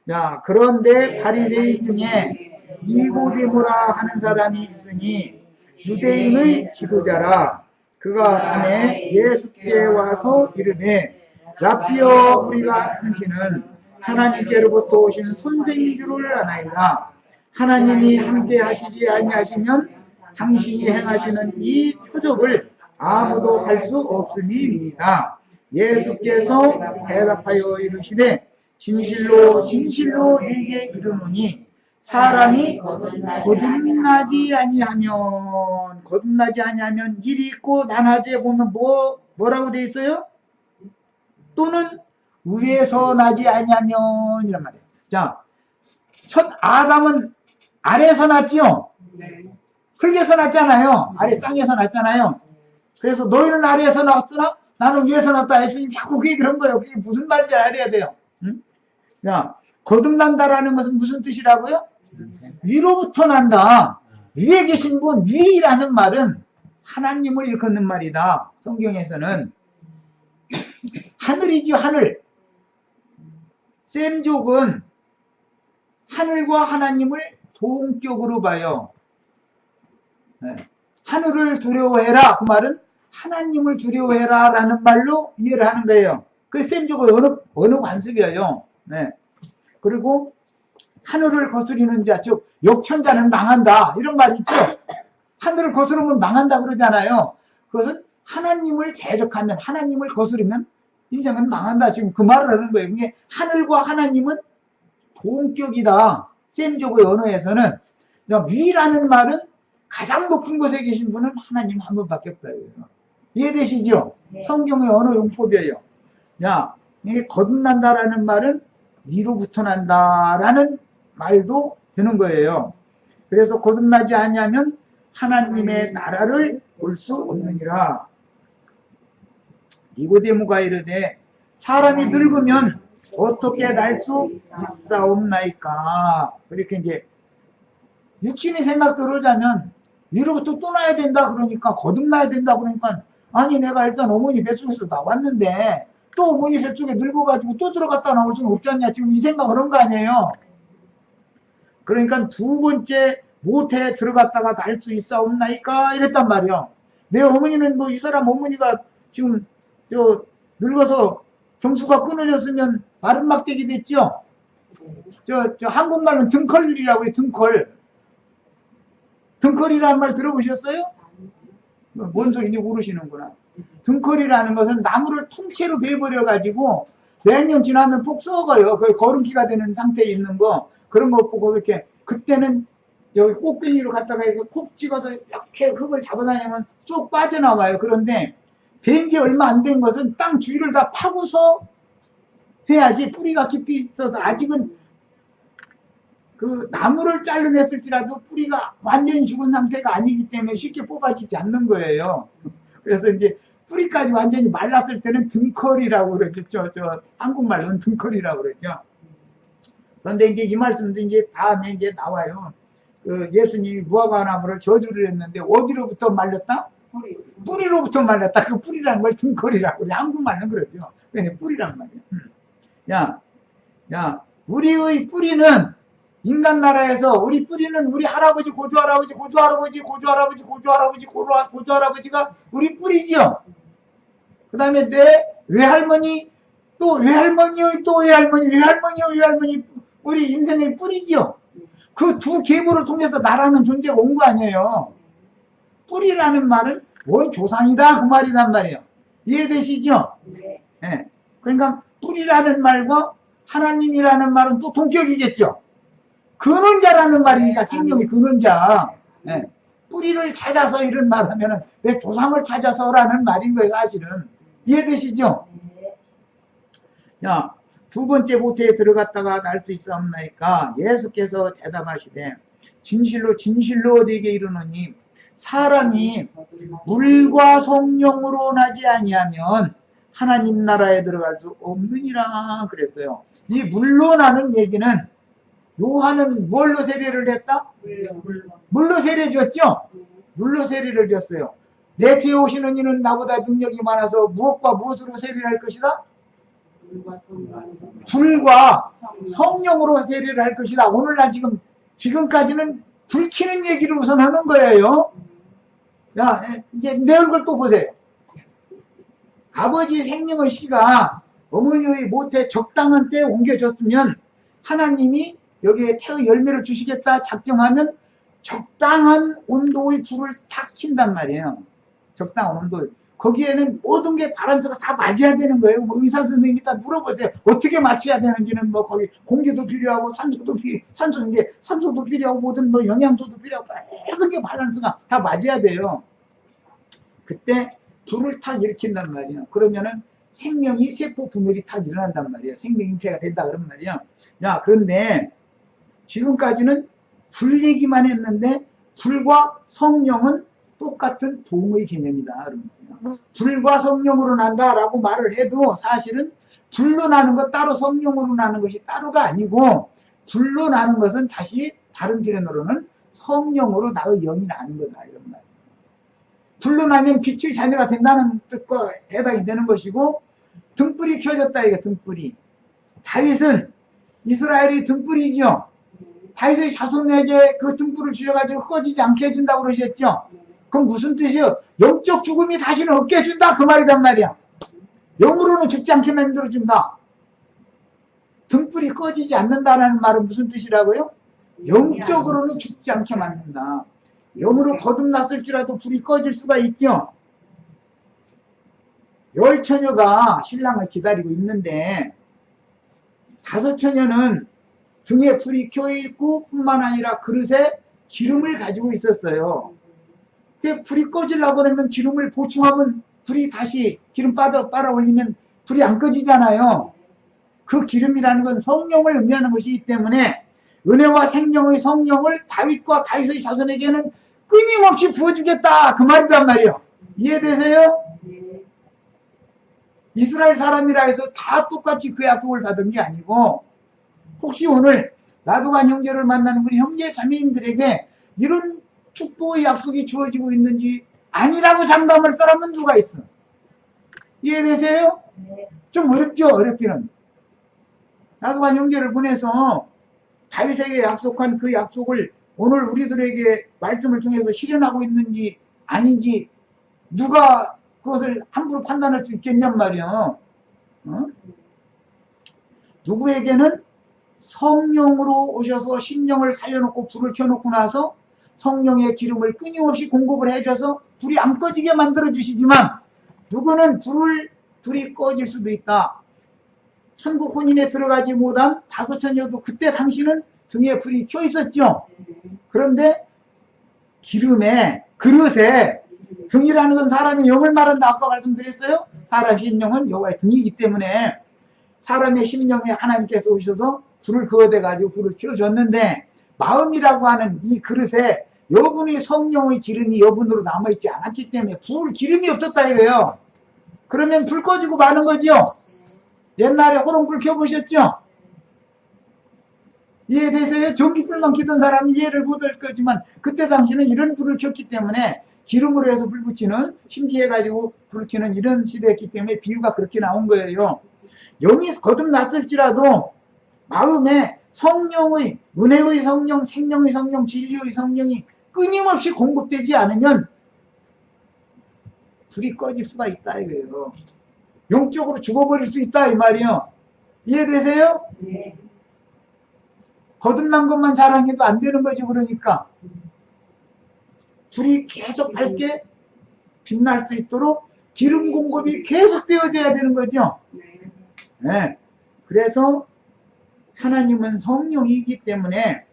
자, 그런데 바리새인 중에 니고데모라 하는 사람이 있으니 유대인의 지도자라. 그가 밤에 예수께 와서 이르되 라피어 우리가 당신은 하나님께로부터 오신 선생인 줄을 아나이다. 하나님이 함께 하시지 아니하시면 당신이 행하시는 이 표적을 아무도 할 수 없음이니이다. 예수께서 대답하여 이르시되 진실로 진실로 네게 이르노니 사람이 거듭나지 아니하면 일이 있고 나나지에 보면 뭐라고 돼 있어요? 또는 위에서 나지 아니하면 이란 말이에요. 자, 첫 아담은 아래에서 났지요? 흙에서 났잖아요. 아래 땅에서 났잖아요. 그래서 너희는 아래에서 났으나 나는 위에서 났다. 예수님 자꾸 그 얘기를 한 거예요. 그게 무슨 말인지 알아야 돼요. 응? 자, 거듭난다라는 것은 무슨 뜻이라고요? 위로부터 난다. 위에 계신 분, 위라는 말은 하나님을 일컫는 말이다. 성경에서는 하늘이죠, 하늘. 셈족은 하늘과 하나님을 동격으로 봐요. 네. 하늘을 두려워해라. 그 말은 하나님을 두려워해라 라는 말로 이해를 하는 거예요. 그 셈족의 어느 관습이에요. 네. 그리고 하늘을 거스리는 자, 즉 역천자는 망한다. 이런 말이 있죠. 하늘을 거스르면 망한다 그러잖아요. 그것은 하나님을 대적하면, 하나님을 거스르면 인생은 망한다. 지금 그 말을 하는 거예요. 그게 하늘과 하나님은 동격이다. 셈족의 언어에서는 위라는 말은 가장 높은 곳에 계신 분은 하나님 한 분밖에 없어요. 이해되시죠? 네. 성경의 언어 용법이에요. 야, 이게 거듭난다라는 말은 위로부터 난다라는 말도 되는 거예요. 그래서 거듭나지 않으면 하나님의 나라를 볼 수 없느니라. 니고데모가 이르되 사람이 늙으면 어떻게 날 수 있사옵나이까. 그렇게 이제 육신의 생각대로 하자면 위로부터 또 나야 된다 그러니까, 거듭나야 된다 그러니까, 아니 내가 일단 어머니 뱃속에서 나왔는데 또 어머니 뱃속에 늙어가지고 또 들어갔다 나올 수는 없지 않냐, 지금 이 생각 그런 거 아니에요. 그러니까 두 번째 못해 들어갔다가 날 수 있사옵나이까 이랬단 말이요. 내 어머니는 뭐 이 사람 어머니가 지금 늙어서 경수가 끊어졌으면 마른 막대기 됐죠. 한국말로는 등컬이라고 해요. 등컬이라는 말 들어보셨어요? 뭔 소리인지 모르시는구나. 등컬이라는 것은 나무를 통째로 베버려가지고 몇 년 지나면 폭 썩어요. 그 거름기가 되는 상태에 있는 거, 그런 거 보고 이렇게, 그때는 여기 꼭대기로 갔다가 이렇게 콕 찍어서 이렇게 흙을 잡아다니면 쏙 빠져나와요. 그런데 벤지 얼마 안 된 것은 땅 주위를 다 파고서 해야지. 뿌리가 깊이 있어서 아직은 그 나무를 잘라냈을지라도 뿌리가 완전히 죽은 상태가 아니기 때문에 쉽게 뽑아지지 않는 거예요. 그래서 이제 뿌리까지 완전히 말랐을 때는 등컬이라고 그러죠. 한국말로는 등컬이라고 그러죠. 그런데 이제 이 말씀도 이제 다음에 이제 나와요. 그 예수님이 무화과나무를 저주를 했는데 어디로부터 말렸다? 뿌리로부터 말렸다. 그 뿌리라는 걸 등컬이라고 그래. 한국말은 그러죠. 그냥 뿌리란 말이야. 야, 우리의 뿌리는 인간 나라에서 우리 뿌리는 우리 할아버지, 고조할아버지가 우리 뿌리죠. 그 다음에 내 외할머니, 또 외할머니의 또 외할머니, 우리 인생의 뿌리죠. 그 두 계보를 통해서 나라는 존재가 온 거 아니에요. 뿌리라는 말은 원 조상이다 그 말이란 말이에요. 이해되시죠? 네. 그러니까 뿌리라는 말과 하나님이라는 말은 또 동격이겠죠. 근원자라는 말이니까 생명의 근원자. 네. 뿌리를 찾아서 이런 말 하면은 내 조상을 찾아서라는 말인 거예요, 사실은. 이해되시죠? 야, 두 번째 모태에 들어갔다가 날 수 있사옵나이까? 예수께서 대답하시되 진실로 너희에게 이르노니 사람이 물과 성령으로 나지 아니하면 하나님 나라에 들어갈 수 없느니라 그랬어요. 이 물로 나는 얘기는 요한은 뭘로 세례를 했다? 물로 세례 줬죠? 물로 세례를 줬어요. 내 뒤에 오시는 이는 나보다 능력이 많아서 무엇과 무엇으로 세례를 할 것이다? 불과 성령으로 세례를 할 것이다. 오늘날 지금까지는 불 켜는 얘기를 우선 하는 거예요. 야, 이제 내 얼굴 또 보세요. 아버지 생명의 씨가 어머니의 모태 적당한 때에 옮겨졌으면 하나님이 여기에 태의 열매를 주시겠다 작정하면 적당한 온도의 불을 탁 킨단 말이에요. 적당한 온도. 거기에는 모든 게 바란스가 다 맞아야 되는 거예요. 뭐 의사 선생님이 다 물어보세요. 어떻게 맞춰야 되는지는 뭐 거기 공기도 필요하고 산소도 필요하고 모든 뭐 영양소도 필요하고 모든 게 바란스가 다 맞아야 돼요. 그때 불을 탁 일으킨단 말이에요. 그러면은 생명이 세포 분열이 탁 일어난단 말이에요. 생명 잉태가 된다 그런 말이에요. 야, 그런데 지금까지는 불 얘기만 했는데 불과 성령은 똑같은 동의 개념이다. 불과 성령으로 난다라고 말을 해도 사실은 불로 나는 것 따로 성령으로 나는 것이 따로가 아니고 불로 나는 것은 다시 다른 표현으로는 성령으로 나의 영이 나는 거다. 이런 말. 불로 나면 빛의 자녀가 된다는 뜻과 해당이 되는 것이고 등불이 켜졌다. 이거 등불이. 다윗은 이스라엘이 등불이죠. 다윗의 자손에게 그 등불을 주셔가지고 꺼지지 않게 해준다고 그러셨죠. 그럼 무슨 뜻이요? 영적 죽음이 다시는 없게 해준다 그 말이란 말이야. 영으로는 죽지 않게 만들어준다. 등불이 꺼지지 않는다는 말은 무슨 뜻이라고요? 영적으로는 죽지 않게 만든다. 영으로 거듭났을지라도 불이 꺼질 수가 있죠. 열 처녀가 신랑을 기다리고 있는데 5 처녀는 등에 불이 켜있고 뿐만 아니라 그릇에 기름을 가지고 있었어요. 불이 꺼지려고 그러면 기름을 보충하면 불이 다시 기름 빨아 올리면 불이 안 꺼지잖아요. 그 기름이라는 건 성령을 의미하는 것이기 때문에 은혜와 생명의 성령을 다윗과 다윗의 자손에게는 끊임없이 부어주겠다 그 말이란 말이에요. 이해되세요? 이스라엘 사람이라 해서 다 똑같이 그 약속을 받은 게 아니고 혹시 오늘 나도간 형제를 만나는 우리 형제 자매님들에게 이런 축복의 약속이 주어지고 있는지 아니라고 장담할 사람은 누가 있어? 이해되세요? 좀 어렵죠? 어렵기는. 나도간 형제를 보내서 다윗에게 약속한 그 약속을 오늘 우리들에게 말씀을 통해서 실현하고 있는지 아닌지 누가 그것을 함부로 판단할 수 있겠냔 말이야. 어? 누구에게는 성령으로 오셔서 심령을 살려놓고 불을 켜놓고 나서 성령의 기름을 끊임없이 공급을 해줘서 불이 안 꺼지게 만들어 주시지만 누구는 불이 꺼질 수도 있다. 천국 혼인에 들어가지 못한 5 처녀도 그때 당시는 등에 불이 켜 있었죠. 그런데 기름에 그릇에 등이라는 건 사람의 영을 말한다. 아까 말씀드렸어요. 사람 심령은 여호와의 등이기 때문에 사람의 심령에 하나님께서 오셔서 불을 그어대가지고 불을 켜줬는데 마음이라고 하는 이 그릇에 여분의 성령의 기름이 여분으로 남아있지 않았기 때문에 기름이 없었다 이거예요. 그러면 불 꺼지고 마는 거죠. 옛날에 호롱불 켜보셨죠? 이해되세요? 전기불만 켜던 사람이 이해를 못할 거지만 그때 당시는 이런 불을 켰기 때문에 기름으로 해서 불 붙이는 심지해가지고 불 켜는 이런 시대였기 때문에 비유가 그렇게 나온 거예요. 영이 거듭났을지라도 마음에 성령의 은혜의 성령, 생명의 성령, 진리의 성령이 끊임없이 공급되지 않으면 불이 꺼질 수가 있다 이거예요. 영적으로 죽어버릴 수 있다 이 말이요. 이해되세요? 네. 거듭난 것만 자랑해도 안 되는 거죠. 그러니까 불이 계속 밝게 빛날 수 있도록 기름 공급이 계속 되어져야 되는 거죠. 네. 그래서 하나님은 성령이기 때문에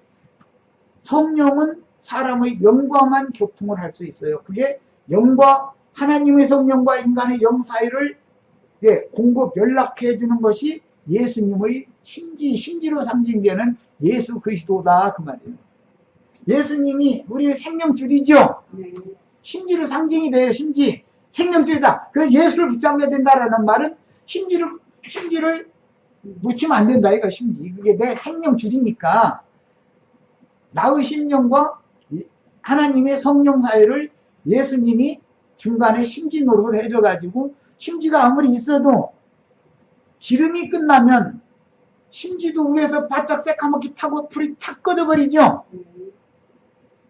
성령은 사람의 영과만 교통을 할 수 있어요. 그게 영과 하나님의 성령과 인간의 영 사이를 공급 연락해 주는 것이 예수님의 심지로 상징되는 예수 그리스도다 그 말이에요. 예수님이 우리의 생명줄이죠. 심지로 상징이 돼요. 심지 생명줄이다. 그래서 예수를 붙잡아야 된다라는 말은 심지를 놓치면 안 된다 이거 심지. 그게 내 생명줄이니까 나의 심령과 하나님의 성령 사이를 예수님이 중간에 심지 노릇을 해줘가지고 심지가 아무리 있어도 기름이 끝나면 심지도 위에서 바짝 새까맣게 타고 불이 탁 꺼져버리죠.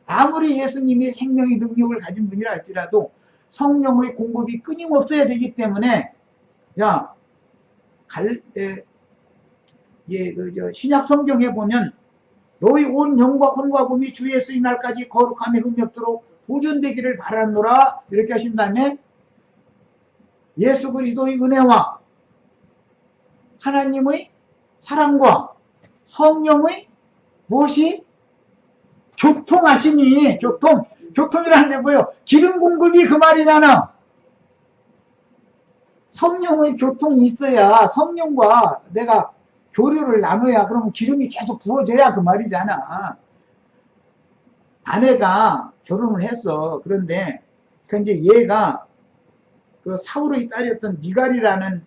아무리 예수님이 생명의 능력을 가진 분이라 할지라도 성령의 공급이 끊임없어야 되기 때문에 신약 성경에 보면 너희 온 영과 혼과 몸이 주 예수의 날까지 거룩함에 흠이 없도록 보존되기를 바라노라 이렇게 하신 다음에 예수 그리스도의 은혜와 하나님의 사랑과 성령의 무엇이? 교통하시니 교통이라는 게 뭐예요? 기름 공급이 그 말이잖아. 성령의 교통이 있어야 성령과 내가 교류를 나눠야 그러면 기름이 계속 부어져야 그 말이잖아. 아내가 결혼을 했어. 그런데 이제 얘가 그 사울의 딸이었던 미갈이라는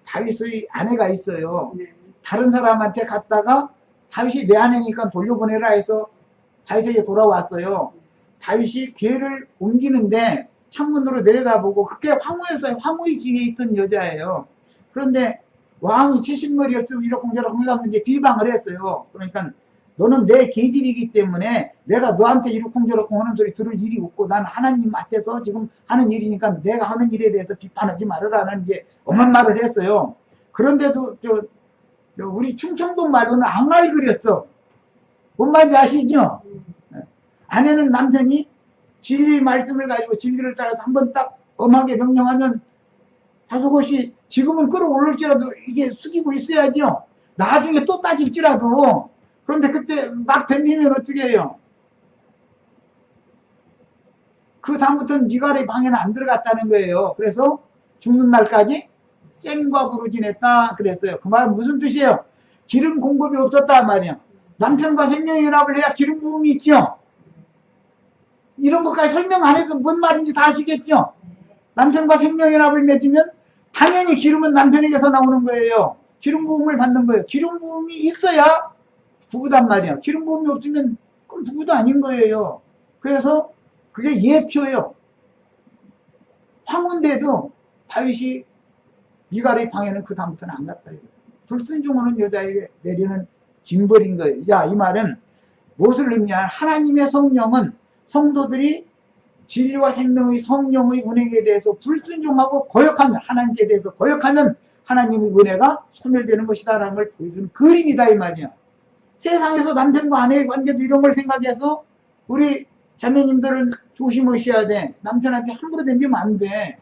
다윗의 아내가 있어요. 다른 사람한테 갔다가 다윗이 내 아내니까 돌려보내라 해서 다윗에게 돌아왔어요. 다윗이 궤를 옮기는데 창문으로 내려다보고 그게 황후의 지에 있던 여자예요. 그런데 왕이 70머리였으면 이러쿵저러쿵 해갔는데 비방을 했어요. 그러니까 너는 내 계집이기 때문에 내가 너한테 이러쿵저러쿵 하는 소리 들을 일이 없고 난 하나님 앞에서 지금 하는 일이니까 내가 하는 일에 대해서 비판하지 말으라는 게 엄한 말을 했어요. 그런데도 우리 충청도 말로는 악말 그렸어. 뭔 말인지 아시죠? 아내는 남편이 진리의 말씀을 가지고 진리를 따라서 한번 딱 엄하게 명령하면 다소곳이 지금은 끌어올릴지라도 이게 숙이고 있어야죠. 나중에 또 따질지라도. 그런데 그때 막 덤비면 어떻게 해요? 그 다음부터는 미갈의 방에는 안 들어갔다는 거예요. 그래서 죽는 날까지 생과 부로 지냈다 그랬어요. 그 말은 무슨 뜻이에요? 기름 공급이 없었다 말이야. 남편과 생명연합을 해야 기름 부음이 있죠. 이런 것까지 설명 안 해도 뭔 말인지 다 아시겠죠? 남편과 생명연합을 맺으면 당연히 기름은 남편에게서 나오는 거예요. 기름 부음을 받는 거예요. 기름 부음이 있어야 부부단 말이야. 기름 부음이 없으면 그럼 부부도 아닌 거예요. 그래서 그게 예표예요. 황혼대도 다윗이 미갈의 방에는 그 다음부터는 안 갔다. 불순종하는 여자에게 내리는 징벌인 거예요. 이 말은 무엇을 의미하냐? 하나님의 성령은 성도들이 진리와 생명의 성령의 은혜에 대해서 불순종하고 거역하면, 하나님께 대해서 거역하면 하나님의 은혜가 소멸되는 것이다라는 걸 보여주는 그림이다 이 말이야. 세상에서 남편과 아내의 관계도 이런 걸 생각해서 우리 자매님들은 조심하셔야 돼. 남편한테 함부로 덤비면 안 돼.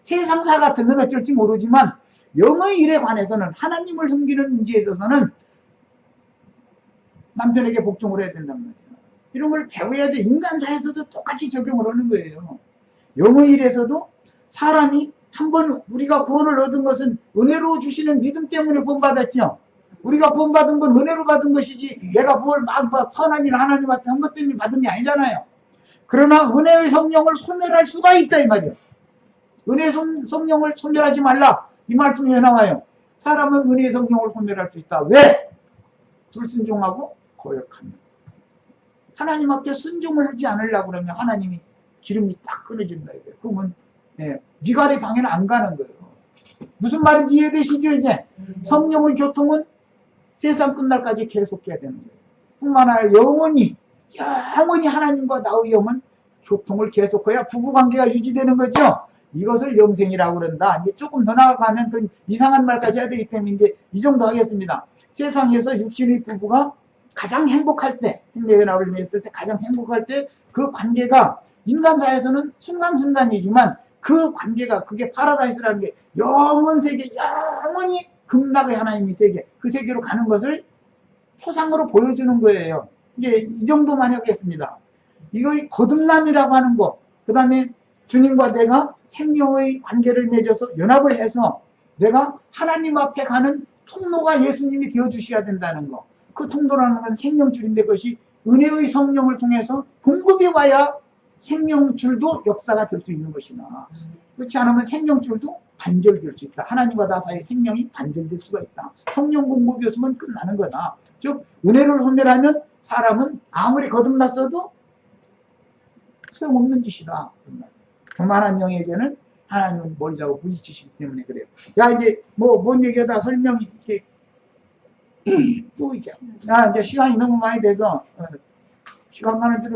세상사 같으면 어쩔지 모르지만 영의 일에 관해서는 하나님을 섬기는 문제에 있어서는 남편에게 복종을 해야 된단 말이야. 이런 걸 배워야 돼. 인간사에서도 똑같이 적용을 하는 거예요. 영의 일에서도 사람이 한번 우리가 구원을 얻은 것은 은혜로 주시는 믿음 때문에 구원받았죠. 우리가 구원받은 건 은혜로 받은 것이지 내가 뭘 막 선한 일 하나님 앞에 한 것 때문에 받은 게 아니잖아요. 그러나 은혜의 성령을 소멸할 수가 있다 이 말이에요. 은혜의 성령을 소멸하지 말라 이 말씀이 왜 나와요? 사람은 은혜의 성령을 소멸할 수 있다. 왜? 불순종하고 거역합니다. 하나님 앞에 순종을 하지 않으려고 그러면 하나님이 기름이 딱 끊어진다 이거예요. 그러면 미갈의 방에는 안 가는 거예요. 무슨 말인지 이해되시죠 이제? 성령의 교통은 세상 끝날까지 계속해야 되는 거예요. 뿐만 아니라 영원히 하나님과 나의 영은 교통을 계속해야 부부관계가 유지되는 거죠. 이것을 영생이라고 그런다. 이제 조금 더 나아가면 그 이상한 말까지 해야 되기 때문에 이제 이 정도 하겠습니다. 세상에서 육신의 부부가 가장 행복할 때, 생명의 나를 맺을 때 가장 행복할 때 그 관계가 인간사에서는 순간순간이지만 그 관계가 그게 파라다이스라는 게 영원 세계, 영원히 극락의 하나님의 세계, 그 세계로 가는 것을 표상으로 보여주는 거예요. 이제 이 정도만 하겠습니다. 이거 거듭남이라고 하는 거, 그 다음에 주님과 내가 생명의 관계를 맺어서 연합을 해서 내가 하나님 앞에 가는 통로가 예수님이 되어주셔야 된다는 거. 그 통로라는 건 생명줄인데 그것이 은혜의 성령을 통해서 공급이 와야 생명줄도 역사가 될 수 있는 것이나 그렇지 않으면 생명줄도 단절될 수 있다. 하나님과 나 사이의 생명이 단절될 수가 있다. 성령 공급이 없으면 끝나는 거다. 즉 은혜를 소멸하면 사람은 아무리 거듭났어도 소용없는 짓이다. 교만한 영에게는 하나님은 머리 잡고 부딪히시기 때문에 그래요. 야 이제 뭔 얘기하다 설명이 이렇게 또 이제 이제 시간이 너무 많이 돼서 시간 많은 대로